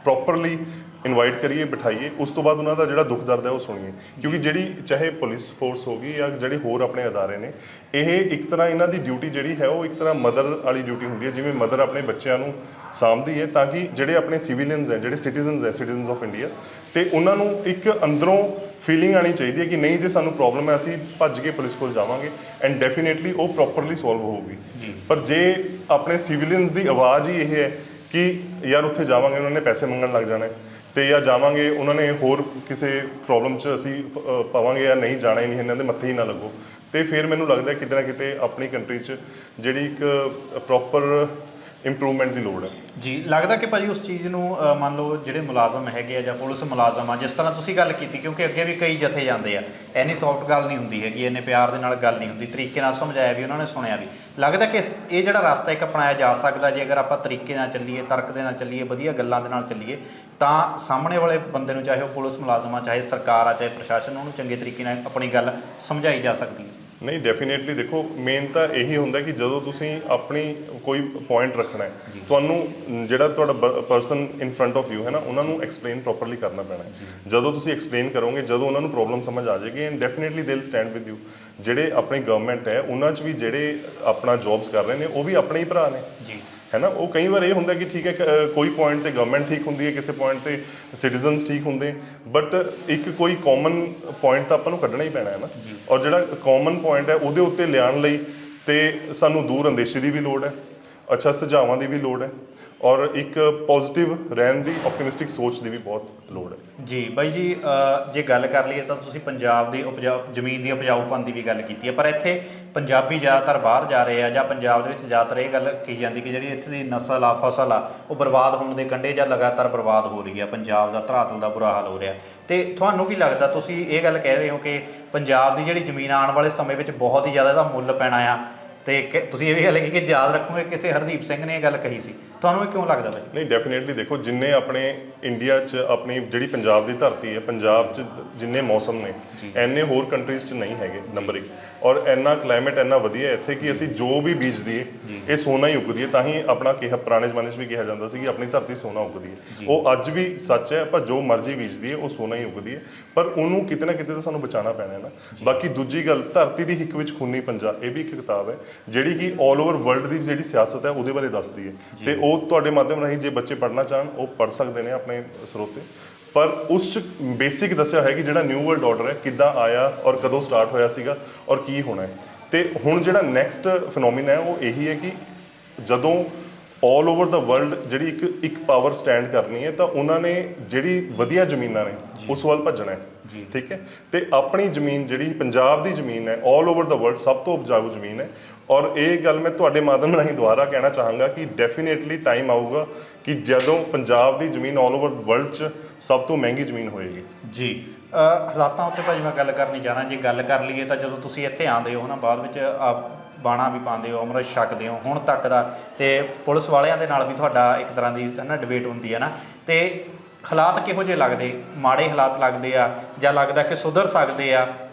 ਪ੍ਰੋਪਰਲੀ ਇਨਵਾਈਟ ਕਰੀਏ, ਬਿਠਾਈਏ, ਉਸ ਤੋਂ ਬਾਅਦ ਉਹਨਾਂ ਦਾ ਜਿਹੜਾ ਦੁੱਖ ਦਰਦ ਹੈ ਉਹ ਸੁਣੀਏ। ਕਿਉਂਕਿ ਜਿਹੜੀ ਚਾਹੇ ਪੁਲਿਸ ਫੋਰਸ ਹੋ ਗਈ ਜਾਂ ਜਿਹੜੇ ਹੋਰ ਆਪਣੇ ਅਦਾਰੇ ਨੇ, ਇਹ ਇੱਕ ਤਰ੍ਹਾਂ ਇਹਨਾਂ ਦੀ ਡਿਊਟੀ ਜਿਹੜੀ ਹੈ ਉਹ ਇੱਕ ਤਰ੍ਹਾਂ ਮਦਰ ਵਾਲੀ ਡਿਊਟੀ ਹੁੰਦੀ ਹੈ। ਜਿਵੇਂ ਮਦਰ ਆਪਣੇ ਬੱਚਿਆਂ ਨੂੰ ਸਾਂਭਦੀ ਹੈ ਤਾਂ ਕਿ ਜਿਹੜੇ ਆਪਣੇ ਸਿਵੀਲੀਅਨਸ ਹੈ, ਜਿਹੜੇ ਸਿਟੀਜ਼ਨਸ ਆਫ ਇੰਡੀਆ, ਤੇ ਉਹਨਾਂ ਨੂੰ ਇੱਕ ਅੰਦਰੋਂ ਫੀਲਿੰਗ ਆਣੀ ਚਾਹੀਦੀ ਹੈ ਕਿ ਨਹੀਂ ਜੇ ਸਾਨੂੰ ਪ੍ਰੋਬਲਮ ਹੈ ਅਸੀਂ ਭੱਜ ਕੇ ਪੁਲਿਸ ਕੋਲ ਜਾਵਾਂਗੇ ਐਂਡ ਡੈਫੀਨੇਟਲੀ ਉਹ ਪ੍ਰੋਪਰਲੀ ਸੋਲਵ ਹੋਊਗੀ। ਪਰ ਜੇ ਆਪਣੇ ਸਿਵੀਲੀਅਨਸ ਦੀ ਆਵਾਜ਼ ਹੀ ਇਹ ਹੈ ਕਿ ਯਾਰ ਉੱਥੇ ਜਾਵਾਂਗੇ ਉਹਨਾਂ ਨੇ ਪੈਸੇ ਮੰਗਣ ਲੱਗ ਜਾਣਾ ਤੇ ਜਾਂ ਜਾਵਾਂਗੇ ਉਹਨਾਂ ਨੇ ਹੋਰ ਕਿਸੇ ਪ੍ਰੋਬਲਮ 'ਚ ਅਸੀਂ ਪਾਵਾਂਗੇ ਜਾਂ ਨਹੀਂ ਜਾਣਾ ਹੀ ਨਹੀਂ, ਇਹਨਾਂ ਦੇ ਮੱਥੇ ਹੀ ਨਾ ਲੱਗੋ, ਤੇ ਫਿਰ ਮੈਨੂੰ ਲੱਗਦਾ ਕਿਤੇ ਨਾ ਕਿਤੇ ਆਪਣੀ ਕੰਟਰੀ 'ਚ ਜਿਹੜੀ ਇੱਕ ਪ੍ਰੋਪਰ ਇੰਪਰੂਵਮੈਂਟ ਦੀ ਲੋੜ ਹੈ। ਜੀ, ਲੱਗਦਾ ਕਿ ਭਾਜੀ ਉਸ ਚੀਜ਼ ਨੂੰ ਮੰਨ ਲਓ ਜਿਹੜੇ ਮੁਲਾਜ਼ਮ ਹੈਗੇ ਆ ਜਾਂ ਪੁਲਿਸ ਮੁਲਾਜ਼ਮ ਆ, ਜਿਸ ਤਰ੍ਹਾਂ ਤੁਸੀਂ ਗੱਲ ਕੀਤੀ, ਕਿਉਂਕਿ ਅੱਗੇ ਵੀ ਕਈ ਜਥੇ ਜਾਂਦੇ ਆ, ਇੰਨੀ ਸੌਫਟ ਗੱਲ ਨਹੀਂ ਹੁੰਦੀ ਹੈਗੀ, ਇੰਨੇ ਪਿਆਰ ਦੇ ਨਾਲ ਗੱਲ ਨਹੀਂ ਹੁੰਦੀ, ਤਰੀਕੇ ਨਾਲ ਸਮਝਾਇਆ ਵੀ ਉਹਨਾਂ ਨੇ ਸੁਣਿਆ ਵੀ। ਲੱਗਦਾ ਕਿ ਇਹ ਜਿਹੜਾ ਰਸਤਾ ਇੱਕ ਅਪਣਾਇਆ ਜਾ ਸਕਦਾ ਜੇ ਅਗਰ ਆਪਾਂ ਤਰੀਕੇ ਨਾਲ ਚੱਲੀਏ, ਤਰਕ ਦੇ ਨਾਲ ਚੱਲੀਏ, ਵਧੀਆ ਗੱਲਾਂ ਦੇ ਨਾਲ ਚੱਲੀਏ, ਤਾਂ ਸਾਹਮਣੇ ਵਾਲੇ ਬੰਦੇ ਨੂੰ, ਚਾਹੇ ਉਹ ਪੁਲਿਸ ਮੁਲਾਜ਼ਮ ਆ, ਚਾਹੇ ਸਰਕਾਰ ਆ, ਚਾਹੇ ਪ੍ਰਸ਼ਾਸਨ, ਉਹਨੂੰ ਚੰਗੇ ਤਰੀਕੇ ਨਾਲ ਆਪਣੀ ਗੱਲ ਸਮਝਾਈ ਜਾ ਸਕਦੀ ਹੈ। ਨਹੀਂ, ਡੈਫੀਨੇਟਲੀ ਦੇਖੋ ਮੇਨ ਤਾਂ ਇਹੀ ਹੁੰਦਾ ਕਿ ਜਦੋਂ ਤੁਸੀਂ ਆਪਣੀ ਕੋਈ ਪੁਆਇੰਟ ਰੱਖਣਾ ਹੈ, ਤੁਹਾਨੂੰ ਜਿਹੜਾ ਤੁਹਾਡਾ person in front of you ਹੈ ਨਾ, ਉਹਨਾਂ ਨੂੰ ਐਕਸਪਲੇਨ ਪ੍ਰੋਪਰਲੀ ਕਰਨਾ ਪੈਣਾ ਹੈ। ਜਦੋਂ ਤੁਸੀਂ ਐਕਸਪਲੇਨ ਕਰੋਗੇ, ਜਦੋਂ ਉਹਨਾਂ ਨੂੰ ਪ੍ਰੋਬਲਮ ਸਮਝ ਆ ਜਾਏਗੀ and definitely they will stand with you. ਜਿਹੜੇ ਆਪਣੀ ਗਵਰਨਮੈਂਟ ਹੈ ਉਹਨਾਂ 'ਚ ਵੀ ਜਿਹੜੇ ਆਪਣਾ ਜੌਬਸ ਕਰ ਰਹੇ ਨੇ ਉਹ ਵੀ ਆਪਣੇ ਹੀ ਭਰਾ ਨੇ ਜੀ, ਹੈ ਨਾ। ਉਹ ਕਈ ਵਾਰ ਇਹ ਹੁੰਦਾ ਕਿ ਠੀਕ ਹੈ ਕੋਈ ਪੁਆਇੰਟ ਤੇ ਗਵਰਨਮੈਂਟ ਠੀਕ ਹੁੰਦੀ ਹੈ, ਕਿਸੇ ਪੁਆਇੰਟ ਤੇ ਸਿਟੀਜ਼ਨਸ ਠੀਕ ਹੁੰਦੇ, ਬਟ ਇੱਕ ਕੋਈ ਕਾਮਨ ਪੁਆਇੰਟ ਤਾਂ ਆਪਾਂ ਨੂੰ ਕੱਢਣਾ ਹੀ ਪੈਣਾ ਹੈ ਨਾ। ਔਰ ਜਿਹੜਾ ਕਾਮਨ ਪੁਆਇੰਟ ਹੈ ਉਹਦੇ ਉੱਤੇ ਲਿਆਉਣ ਲਈ ਤੇ ਸਾਨੂੰ ਦੂਰ ਅੰਦੇਸ਼ੀ ਦੀ ਵੀ ਲੋੜ ਹੈ, ਅੱਛਾ ਸੁਝਾਵਾਂ ਦੀ ਵੀ ਲੋੜ ਹੈ, ਔਰ ਇੱਕ ਪੋਜ਼ਿਟਿਵ ਰਹਿਣ ਦੀ, ਆਪਟਿਮਿਸਟਿਕ ਸੋਚ ਦੀ ਵੀ ਬਹੁਤ ਲੋੜ ਹੈ। ਜੀ ਬਾਈ ਜੀ, ਜੇ ਗੱਲ ਕਰ ਲਈਏ ਤਾਂ ਤੁਸੀਂ ਪੰਜਾਬ ਦੀ ਜ਼ਮੀਨ ਦੀ ਉਪਜਾਊਪਣ ਦੀ ਵੀ ਗੱਲ ਕੀਤੀ ਹੈ, ਪਰ ਇੱਥੇ ਪੰਜਾਬੀ ਜ਼ਿਆਦਾਤਰ ਬਾਹਰ ਜਾ ਰਹੇ ਆ, ਜਾਂ ਪੰਜਾਬ ਦੇ ਵਿੱਚ ਜ਼ਿਆਦਾਤਰ ਇਹ ਗੱਲ ਕਹੀ ਜਾਂਦੀ ਕਿ ਜਿਹੜੀ ਇੱਥੇ ਦੀ ਨਸਲ ਆ, ਫਸਲ ਆ, ਉਹ ਬਰਬਾਦ ਹੋਣ ਦੇ ਕੰਢੇ ਜਾਂ ਲਗਾਤਾਰ ਬਰਬਾਦ ਹੋ ਰਹੀ ਆ, ਪੰਜਾਬ ਦਾ ਧਰਾਤਲ ਦਾ ਬੁਰਾ ਹਾਲ ਹੋ ਰਿਹਾ। ਤੇ ਤੁਹਾਨੂੰ ਕੀ ਲੱਗਦਾ, ਤੁਸੀਂ ਇਹ ਗੱਲ ਕਹਿ ਰਹੇ ਹੋ ਕਿ ਪੰਜਾਬ ਦੀ ਜਿਹੜੀ ਜ਼ਮੀਨ ਆਉਣ ਵਾਲੇ ਸਮੇਂ ਵਿੱਚ ਬਹੁਤ ਹੀ ਜ਼ਿਆਦਾ ਇਹਦਾ ਮੁੱਲ ਪੈਣਾ ਆ, ਤੇ ਤੁਸੀਂ ਇਹ ਵੀ ਗੱਲ ਕਿ ਯਾਦ ਰੱਖੋਗੇ ਕਿਸੇ ਹਰਦੀਪ ਸਿੰਘ ਨੇ ਇਹ ਗੱਲ ਕਹੀ ਸੀ, ਤੁਹਾਨੂੰ ਇਹ ਕਿਉਂ ਲੱਗਦਾ ਭਾਈ? ਨਹੀਂ, ਡੈਫੀਨੇਟਲੀ ਦੇਖੋ ਜਿੰਨੇ ਆਪਣੇ ਇੰਡੀਆ 'ਚ ਆਪਣੀ ਜਿਹੜੀ ਪੰਜਾਬ ਦੀ ਧਰਤੀ ਹੈ, ਪੰਜਾਬ 'ਚ ਜਿੰਨੇ ਮੌਸਮ ਨੇ ਐਨੇ ਹੋਰ ਕੰਟਰੀਜ਼ 'ਚ ਨਹੀਂ ਹੈਗੇ, ਨੰਬਰ 1। ਔਰ ਇੰਨਾ ਕਲਾਈਮੇਟ ਇੰਨਾ ਵਧੀਆ ਇੱਥੇ ਕਿ ਅਸੀਂ ਜੋ ਵੀ ਬੀਜ ਦਈਏ ਇਹ ਸੋਨਾ ਹੀ ਉੱਗਦੀ ਹੈ। ਤਾਂ ਹੀ ਆਪਣਾ ਕਿਹਾ ਪੁਰਾਣੇ ਜ਼ਮਾਨੇ 'ਚ ਵੀ ਕਿਹਾ ਜਾਂਦਾ ਸੀ ਕਿ ਆਪਣੀ ਧਰਤੀ ਸੋਨਾ ਉੱਗਦੀ ਹੈ। ਉਹ ਅੱਜ ਵੀ ਸੱਚ ਹੈ, ਆਪਾਂ ਜੋ ਮਰਜ਼ੀ ਬੀਜ ਦਈਏ ਉਹ ਸੋਨਾ ਹੀ ਉੱਗਦੀ ਹੈ, ਪਰ ਉਹਨੂੰ ਕਿਤੇ ਨਾ ਕਿਤੇ ਤਾਂ ਸਾਨੂੰ ਬਚਾਉਣਾ ਪੈਣਾ ਹੈ ਨਾ। ਬਾਕੀ ਦੂਜੀ ਗੱਲ, ਧਰਤੀ ਦੀ ਹਿੱਕ ਵਿੱਚ ਖੂਨੀ ਪੰਜਾ, ਇਹ ਵੀ ਇੱਕ ਕਿਤਾਬ ਹੈ ਜਿਹੜੀ ਕਿ ਆਲ ਓਵਰ ਵਰਲਡ ਦੀ ਜਿਹੜੀ ਸਿਆਸਤ ਹੈ ਉਹਦੇ ਬਾਰੇ ਦੱਸਦੀ ਹੈ, ਤੇ ਉਹ ਤੁਹਾਡੇ ਮਾਧਿਅਮ ਰਾਹੀਂ ਜੇ ਬੱਚੇ ਪੜ੍ਹਨਾ ਚਾਹਣ ਉਹ ਪੜ੍ਹ ਸਕਦੇ ਨੇ ਆਪਣੇ ਸਰੋਤੇ। ਪਰ ਉਸ 'ਚ ਬੇਸਿਕ ਦੱਸਿਆ ਹੈ ਕਿ ਜਿਹੜਾ ਨਿਊ ਵਰਲਡ ਆਰਡਰ ਹੈ ਕਿੱਦਾਂ ਆਇਆ ਔਰ ਕਦੋਂ ਸਟਾਰਟ ਹੋਇਆ ਸੀਗਾ ਔਰ ਕੀ ਹੋਣਾ ਹੈ। ਤੇ ਹੁਣ ਜਿਹੜਾ ਨੈਕਸਟ ਫਿਨੋਮੀਨਾ ਹੈ ਉਹ ਇਹੀ ਹੈ ਕਿ ਜਦੋਂ ਆਲ ਓਵਰ ਦਾ ਵਰਲਡ ਜਿਹੜੀ ਇੱਕ ਪਾਵਰ ਸਟੈਂਡ ਕਰਨੀ ਹੈ ਤਾਂ ਉਹਨਾਂ ਨੇ ਜਿਹੜੀ ਵਧੀਆ ਜ਼ਮੀਨਾਂ ਨੇ ਉਸ ਵੱਲ ਭੱਜਣਾ ਹੈ, ਠੀਕ ਹੈ। ਤੇ ਆਪਣੀ ਜ਼ਮੀਨ ਜਿਹੜੀ ਪੰਜਾਬ ਦੀ ਜ਼ਮੀਨ ਹੈ ਆਲ ਓਵਰ ਦਾ ਵਰਲਡ ਸਭ ਤੋਂ ਉਪਜਾਊ ਜ਼ਮੀਨ ਹੈ। ਔਰ ਇਹ ਗੱਲ ਮੈਂ ਤੁਹਾਡੇ ਮਾਧਿਅਮ ਰਾਹੀਂ ਦੁਬਾਰਾ ਕਹਿਣਾ ਚਾਹਾਂਗਾ ਕਿ ਡੈਫੀਨੇਟਲੀ ਟਾਈਮ ਆਊਗਾ ਕਿ ਜਦੋਂ ਪੰਜਾਬ ਦੀ ਜ਼ਮੀਨ ਆਲ ਓਵਰ ਵਰਲਡ 'ਚ ਸਭ ਤੋਂ ਮਹਿੰਗੀ ਜ਼ਮੀਨ ਹੋਏਗੀ। ਜੀ, ਹਾਲਾਤਾਂ ਉੱਤੇ ਭਾਜੀ ਮੈਂ ਗੱਲ ਕਰਨੀ ਚਾਹਣਾ, ਜੇ ਗੱਲ ਕਰ ਲਈਏ ਤਾਂ ਜਦੋਂ ਤੁਸੀਂ ਇੱਥੇ ਆਉਂਦੇ ਹੋ ਨਾ, ਬਾਅਦ ਵਿੱਚ ਬਾਣਾ ਵੀ ਪਾਉਂਦੇ ਹੋ, ਅੰਮ੍ਰਿਤ ਛਕਦੇ ਹੋ ਹੁਣ ਤੱਕ ਦਾ, ਤੇ ਪੁਲਿਸ ਵਾਲਿਆਂ ਦੇ ਨਾਲ ਵੀ ਤੁਹਾਡਾ ਇੱਕ ਤਰ੍ਹਾਂ ਦੀ ਨਾ ਡਿਬੇਟ ਹੁੰਦੀ ਹੈ ਨਾ, ਤੇ ਹਾਲਾਤ ਕਿਹੋ ਜਿਹੇ ਲੱਗਦੇ? ਮਾੜੇ ਹਾਲਾਤ ਲੱਗਦੇ ਆ, ਜਾਂ ਲੱਗਦਾ ਕਿ ਸੁਧਰ ਸਕਦੇ ਆ,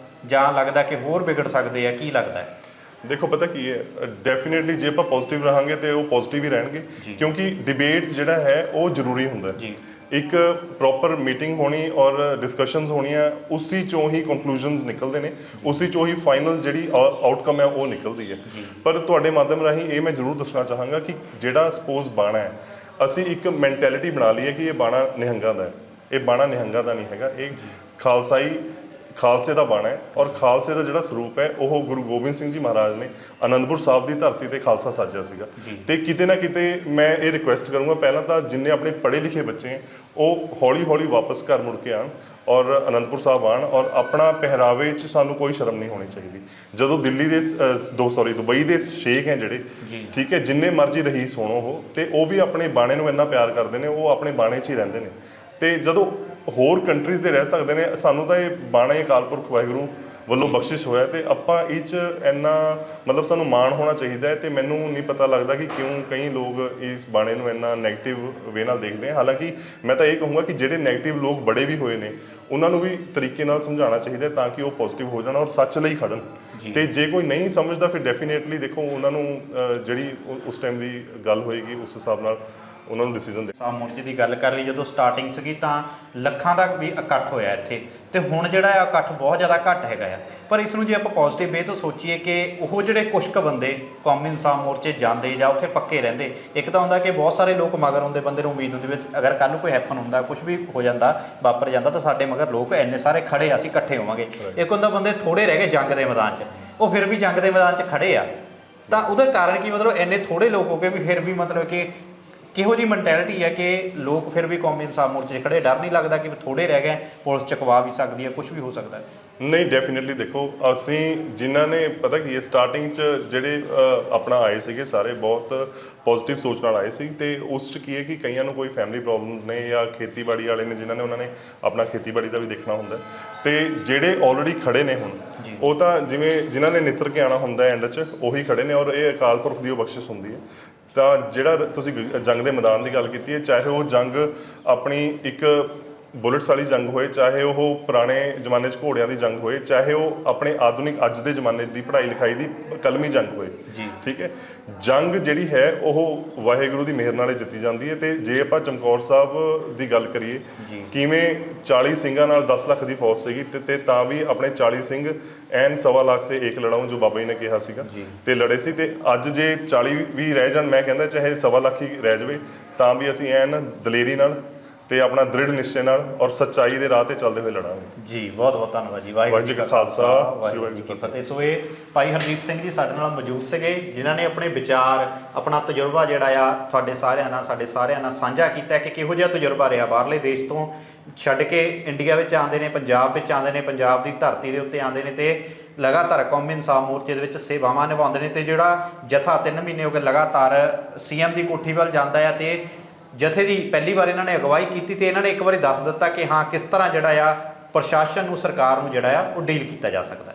ਜਾਂ ਲੱਗਦਾ ਕਿ ਹੋਰ ਵਿਗੜ ਸਕਦੇ ਆ, ਕੀ ਲੱਗਦਾ ਹੈ? ਦੇਖੋ ਪਤਾ ਕੀ ਹੈ, ਡੈਫੀਨੇਟਲੀ ਜੇ ਆਪਾਂ ਪੋਜ਼ਿਟਿਵ ਰਹਾਂਗੇ ਤੇ ਉਹ ਪੋਜ਼ਿਟਿਵ ਹੀ ਰਹਿਣਗੇ, ਕਿਉਂਕਿ ਡਿਬੇਟ ਜਿਹੜਾ ਹੈ ਉਹ ਜ਼ਰੂਰੀ ਹੁੰਦਾ ਹੈ। ਇੱਕ ਪ੍ਰੋਪਰ ਮੀਟਿੰਗ ਹੋਣੀ ਔਰ ਡਿਸਕਸ਼ਨਸ ਹੋਣੀਆਂ, ਉਸੇ ਚੋਂ ਹੀ ਕੰਕਲੂਜਨਸ ਨਿਕਲਦੇ ਨੇ, ਉਸੇ ਚੋਂ ਹੀ ਫਾਈਨਲ ਜਿਹੜੀ ਆਊਟਕਮ ਹੈ ਉਹ ਨਿਕਲਦੀ ਹੈ। ਪਰ ਤੁਹਾਡੇ ਮਾਧਿਅਮ ਰਾਹੀਂ ਇਹ ਮੈਂ ਜ਼ਰੂਰ ਦੱਸਣਾ ਚਾਹਾਂਗਾ ਕਿ ਜਿਹੜਾ ਸਪੋਜ਼ ਬਾਣਾ ਹੈ, ਅਸੀਂ ਇੱਕ ਮੈਂਟੈਲਿਟੀ ਬਣਾ ਲਈ ਹੈ ਕਿ ਇਹ ਬਾਣਾ ਨਿਹੰਗਾਂ ਦਾ ਹੈ। ਇਹ ਬਾਣਾ ਨਿਹੰਗਾਂ ਦਾ ਨਹੀਂ ਹੈਗਾ, ਇਹ ਖਾਲਸੇ ਦਾ ਬਾਣਾ ਹੈ। ਔਰ ਖਾਲਸੇ ਦਾ ਜਿਹੜਾ ਸਰੂਪ ਹੈ ਉਹ ਗੁਰੂ ਗੋਬਿੰਦ ਸਿੰਘ ਜੀ ਮਹਾਰਾਜ ਨੇ ਅਨੰਦਪੁਰ ਸਾਹਿਬ ਦੀ ਧਰਤੀ ਤੇ ਖਾਲਸਾ ਸਾਜਿਆ ਸੀਗਾ। ਤੇ ਕਿਤੇ ਨਾ ਕਿਤੇ ਮੈਂ ਇਹ ਰਿਕੁਐਸਟ ਕਰੂੰਗਾ, ਪਹਿਲਾਂ ਤਾਂ ਜਿੰਨੇ ਆਪਣੇ ਪੜ੍ਹੇ ਲਿਖੇ ਬੱਚੇ ਹੈ ਉਹ ਹੌਲੀ ਹੌਲੀ ਵਾਪਸ ਘਰ ਮੁੜ ਕੇ ਆਉਣ ਔਰ ਅਨੰਦਪੁਰ ਸਾਹਿਬ ਆਉਣ, ਔਰ ਆਪਣਾ ਪਹਿਰਾਵੇ 'ਚ ਸਾਨੂੰ ਕੋਈ ਸ਼ਰਮ ਨਹੀਂ ਹੋਣੀ ਚਾਹੀਦੀ। ਜਦੋਂ ਦਿੱਲੀ ਦੇ ਦੁਬਈ ਦੇ ਸ਼ੇਖ ਹੈ ਜਿਹੜੇ, ਠੀਕ ਹੈ, ਜਿੰਨੇ ਮਰਜ਼ੀ ਰਹੀਸ ਹੋਣ ਉਹ, ਤੇ ਉਹ ਵੀ ਆਪਣੇ ਬਾਣੇ ਨੂੰ ਇੰਨਾ ਪਿਆਰ ਕਰਦੇ ਨੇ, ਉਹ ਆਪਣੇ ਬਾਣੇ 'ਚ ਹੀ ਰਹਿੰਦੇ ਨੇ। ਤੇ ਜਦੋਂ ਹੋਰ ਕੰਟਰੀਜ਼ ਦੇ ਰਹਿ ਸਕਦੇ ਨੇ, ਸਾਨੂੰ ਤਾਂ ਇਹ ਬਾਣਾ ਹੀ ਅਕਾਲ ਪੁਰਖ ਵਾਹਿਗੁਰੂ ਵੱਲੋਂ ਬਖਸ਼ਿਸ਼ ਹੋਇਆ, ਤੇ ਆਪਾਂ ਇਹ 'ਚ ਇੰਨਾ ਮਤਲਬ ਸਾਨੂੰ ਮਾਣ ਹੋਣਾ ਚਾਹੀਦਾ ਹੈ। ਤੇ ਮੈਨੂੰ ਨਹੀਂ ਪਤਾ ਲੱਗਦਾ ਕਿ ਕਿਉਂ ਕਈ ਲੋਕ ਇਸ ਬਾਣੇ ਨੂੰ ਇੰਨਾ ਨੈਗੇਟਿਵ ਵੇ ਨਾਲ ਦੇਖਦੇ ਆ। ਹਾਲਾਂਕਿ ਮੈਂ ਤਾਂ ਇਹ ਕਹੂੰਗਾ ਕਿ ਜਿਹੜੇ ਨੈਗੇਟਿਵ ਲੋਕ ਬੜੇ ਵੀ ਹੋਏ ਨੇ ਉਹਨਾਂ ਨੂੰ ਵੀ ਤਰੀਕੇ ਨਾਲ ਸਮਝਾਉਣਾ ਚਾਹੀਦਾ ਤਾਂ ਕਿ ਉਹ ਪੋਜ਼ਿਟਿਵ ਹੋ ਜਾਣ ਔਰ ਸੱਚ ਲਈ ਖੜਨ। ਤੇ ਜੇ ਕੋਈ ਨਹੀਂ ਸਮਝਦਾ ਫਿਰ ਡੈਫੀਨੇਟਲੀ ਦੇਖੋ ਉਹਨਾਂ ਨੂੰ ਜਿਹੜੀ ਉਸ ਟਾਈਮ ਦੀ ਗੱਲ ਹੋਏਗੀ ਉਸ ਹਿਸਾਬ ਨਾਲ ਉਹਨਾਂ ਨੂੰ ਡਿਸੀਜਨ ਦੇ। ਸਾਮ ਮੋਰਚੇ ਦੀ ਗੱਲ ਕਰ ਲਈ, ਜਦੋਂ ਸਟਾਰਟਿੰਗ ਸੀਗੀ ਤਾਂ ਲੱਖਾਂ ਦਾ ਵੀ ਇਕੱਠ ਹੋਇਆ ਇੱਥੇ, ਤੇ ਹੁਣ ਜਿਹੜਾ ਆ ਇਕੱਠ ਬਹੁਤ ਜ਼ਿਆਦਾ ਘੱਟ ਹੈਗਾ ਆ। ਪਰ ਇਸ ਨੂੰ ਜੇ ਆਪਾਂ ਪੋਜ਼ਿਟਿਵ ਵੇ ਤੋਂ ਸੋਚੀਏ ਕਿ ਉਹ ਜਿਹੜੇ ਕੁਛ ਕੁ ਬੰਦੇ ਕੌਮੀ ਇਨਸਾਨ ਮੋਰਚੇ ਜਾਂਦੇ ਜਾਂ ਉੱਥੇ ਪੱਕੇ ਰਹਿੰਦੇ, ਇੱਕ ਤਾਂ ਹੁੰਦਾ ਕਿ ਬਹੁਤ ਸਾਰੇ ਲੋਕ ਮਗਰ ਹੁੰਦੇ, ਬੰਦੇ ਨੂੰ ਉਮੀਦ ਹੁੰਦੀ ਵਿੱਚ ਅਗਰ ਕੱਲ੍ਹ ਨੂੰ ਕੋਈ ਹੈਪਨ ਹੁੰਦਾ, ਕੁਝ ਵੀ ਹੋ ਜਾਂਦਾ, ਵਾਪਰ ਜਾਂਦਾ, ਤਾਂ ਸਾਡੇ ਮਗਰ ਲੋਕ ਇੰਨੇ ਸਾਰੇ ਖੜੇ ਆ, ਅਸੀਂ ਇਕੱਠੇ ਹੋਵਾਂਗੇ। ਇੱਕ ਹੁੰਦਾ ਬੰਦੇ ਥੋੜ੍ਹੇ ਰਹਿ ਗਏ ਜੰਗ ਦੇ ਮੈਦਾਨ 'ਚ, ਉਹ ਫਿਰ ਵੀ ਜੰਗ ਦੇ ਮੈਦਾਨ 'ਚ ਖੜੇ ਆ, ਤਾਂ ਉਹਦਾ ਕਾਰਨ ਕੀ, ਮਤਲਬ ਇੰਨੇ ਥੋੜ੍ਹੇ ਲੋਕ ਹੋ ਕੇ ਵੀ ਫਿਰ ਵੀ ਮਤਲਬ ਕਿ ਕਿਹੋ ਜਿਹੀ ਮੈਂਟੈਲਿਟੀ ਹੈ ਕਿ ਲੋਕ ਫਿਰ ਵੀ ਕੌਮੀ ਇਨਸਾਨ ਮੋਰਚੇ 'ਚ ਖੜੇ, ਡਰ ਨਹੀਂ ਲੱਗਦਾ ਕਿ ਥੋੜ੍ਹੇ ਰਹਿ ਗਏ, ਪੁਲਿਸ ਚੁਕਵਾ ਵੀ ਸਕਦੀ ਹੈ, ਕੁਝ ਵੀ ਹੋ ਸਕਦਾ ਹੈ? ਨਹੀਂ, ਡੈਫੀਨੇਟਲੀ ਦੇਖੋ, ਅਸੀਂ ਜਿਨ੍ਹਾਂ ਨੇ ਪਤਾ ਕੀ ਹੈ ਸਟਾਰਟਿੰਗ 'ਚ ਜਿਹੜੇ ਆਪਣਾ ਆਏ ਸੀਗੇ ਸਾਰੇ ਬਹੁਤ ਪੋਜ਼ਿਟਿਵ ਸੋਚ ਨਾਲ ਆਏ ਸੀ, ਤੇ ਉਸ 'ਚ ਕੀ ਹੈ ਕਿ ਕਈਆਂ ਨੂੰ ਕੋਈ ਫੈਮਿਲੀ ਪ੍ਰੋਬਲਮਸ ਨੇ ਜਾਂ ਖੇਤੀਬਾੜੀ ਵਾਲੇ ਨੇ ਜਿਨ੍ਹਾਂ ਨੇ ਉਹਨਾਂ ਨੇ ਆਪਣਾ ਖੇਤੀਬਾੜੀ ਦਾ ਵੀ ਦੇਖਣਾ ਹੁੰਦਾ, ਤੇ ਜਿਹੜੇ ਆਲਰੇਡੀ ਖੜੇ ਨੇ ਹੁਣ ਉਹ ਤਾਂ ਜਿਵੇਂ ਜਿਨ੍ਹਾਂ ਨੇ ਨਿੱਤਰ ਕੇ ਆਉਣਾ ਹੁੰਦਾ ਐਂਡ 'ਚ ਉਹੀ ਖੜੇ ਨੇ, ਔਰ ਇਹ ਅਕਾਲ ਪੁਰਖ ਦੀ ਉਹ ਬਖਸ਼ਿਸ਼ ਹੁੰਦੀ ਹੈ। ਤਾਂ ਜਿਹੜਾ ਤੁਸੀਂ ਜੰਗ ਦੇ ਮੈਦਾਨ ਦੀ ਗੱਲ ਕੀਤੀ ਹੈ, ਚਾਹੇ ਉਹ ਜੰਗ ਆਪਣੀ ਇੱਕ ਬੁਲਟਸ ਵਾਲੀ ਜੰਗ ਹੋਏ, ਚਾਹੇ ਉਹ ਪੁਰਾਣੇ ਜ਼ਮਾਨੇ 'ਚ ਘੋੜਿਆਂ ਦੀ ਜੰਗ ਹੋਏ, ਚਾਹੇ ਉਹ ਆਪਣੇ ਆਧੁਨਿਕ ਅੱਜ ਦੇ ਜ਼ਮਾਨੇ ਦੀ ਪੜ੍ਹਾਈ ਲਿਖਾਈ ਦੀ ਕਲਮੀ ਜੰਗ ਹੋਏ, ਠੀਕ ਹੈ, ਜੰਗ ਜਿਹੜੀ ਹੈ ਉਹ ਵਾਹਿਗੁਰੂ ਦੀ ਮਿਹਰ ਨਾਲ ਹੀ ਜਿੱਤੀ ਜਾਂਦੀ ਹੈ। ਤੇ ਜੇ ਆਪਾਂ ਚਮਕੌਰ ਸਾਹਿਬ ਦੀ ਗੱਲ ਕਰੀਏ, ਕਿਵੇਂ 40 ਸਿੰਘਾਂ ਨਾਲ 10 ਲੱਖ ਦੀ ਫੌਜ ਸੀਗੀ, ਤੇ ਤਾਂ ਵੀ ਆਪਣੇ 40 ਸਿੰਘ ਐਨ 1.25 ਲੱਖ ਸੇ ਏਕ ਲੜਾਊਂ ਜੋ ਬਾਬਾ ਜੀ ਨੇ ਕਿਹਾ ਸੀਗਾ, ਤੇ ਲੜੇ ਸੀ। ਤੇ ਅੱਜ ਜੇ 40 ਵੀ ਰਹਿ ਜਾਣ, ਮੈਂ ਕਹਿੰਦਾ ਚਾਹੇ 1.25 ਲੱਖ ਹੀ ਰਹਿ ਜਾਵੇ, ਤਾਂ ਵੀ ਅਸੀਂ ਐਨ ਦਲੇਰੀ ਨਾਲ ਤੇ ਆਪਣਾ ਦ੍ਰਿੜ ਨਿਸ਼ਚੇ ਨਾਲ ਔਰ ਸੱਚਾਈ ਦੇ ਰਾਹ ਤੇ ਚੱਲਦੇ ਹੋਏ ਲੜਾਂਗੇ। ਜੀ, ਬਹੁਤ ਬਹੁਤ ਧੰਨਵਾਦ ਜੀ। ਵਾਹਿਗੁਰੂ ਜੀ ਕਾ ਖਾਲਸਾ, ਵਾਹਿਗੁਰੂ ਜੀ ਕੀ ਫਤਿਹ। ਸੋ ਇਹ ਭਾਈ ਹਰਦੀਪ ਸਿੰਘ ਜੀ ਸਾਡੇ ਨਾਲ ਮੌਜੂਦ ਸੀਗੇ, ਜਿਨ੍ਹਾਂ ਨੇ ਆਪਣੇ ਵਿਚਾਰ, ਆਪਣਾ ਤਜਰਬਾ ਜਿਹੜਾ ਆ ਤੁਹਾਡੇ ਸਾਰਿਆਂ ਨਾਲ, ਸਾਡੇ ਸਾਰਿਆਂ ਨਾਲ ਸਾਂਝਾ ਕੀਤਾ ਕਿ ਕਿਹੋ ਜਿਹਾ ਤਜਰਬਾ ਰਿਹਾ। ਬਾਹਰਲੇ ਦੇਸ਼ ਤੋਂ ਛੱਡ ਕੇ ਇੰਡੀਆ ਵਿੱਚ ਆਉਂਦੇ ਨੇ, ਪੰਜਾਬ ਵਿੱਚ ਆਉਂਦੇ ਨੇ, ਪੰਜਾਬ ਦੀ ਧਰਤੀ ਦੇ ਉੱਤੇ ਆਉਂਦੇ ਨੇ, ਤੇ ਲਗਾਤਾਰ ਕੌਮੀ ਇਨਸਾਨ ਮੋਰਚੇ ਦੇ ਵਿੱਚ ਸੇਵਾਵਾਂ ਨਿਭਾਉਂਦੇ ਨੇ। ਤੇ ਜਿਹੜਾ ਜਥਾ 3 ਮਹੀਨੇ ਹੋ ਗਏ ਲਗਾਤਾਰ CM ਦੀ ਕੋਠੀ ਵੱਲ ਜਾਂਦਾ ਆ, ਤੇ ਜਥੇ ਦੀ ਪਹਿਲੀ ਵਾਰ ਇਹਨਾਂ ਨੇ ਅਗਵਾਈ ਕੀਤੀ, ਤੇ ਇਹਨਾਂ ਨੇ ਇੱਕ ਵਾਰੀ ਦੱਸ ਦਿੱਤਾ ਕਿ ਹਾਂ ਕਿਸ ਤਰ੍ਹਾਂ ਜਿਹੜਾ ਆ ਪ੍ਰਸ਼ਾਸਨ ਨੂੰ, ਸਰਕਾਰ ਨੂੰ ਜਿਹੜਾ ਆ ਉਹ ਡੀਲ ਕੀਤਾ ਜਾ ਸਕਦਾ ਹੈ।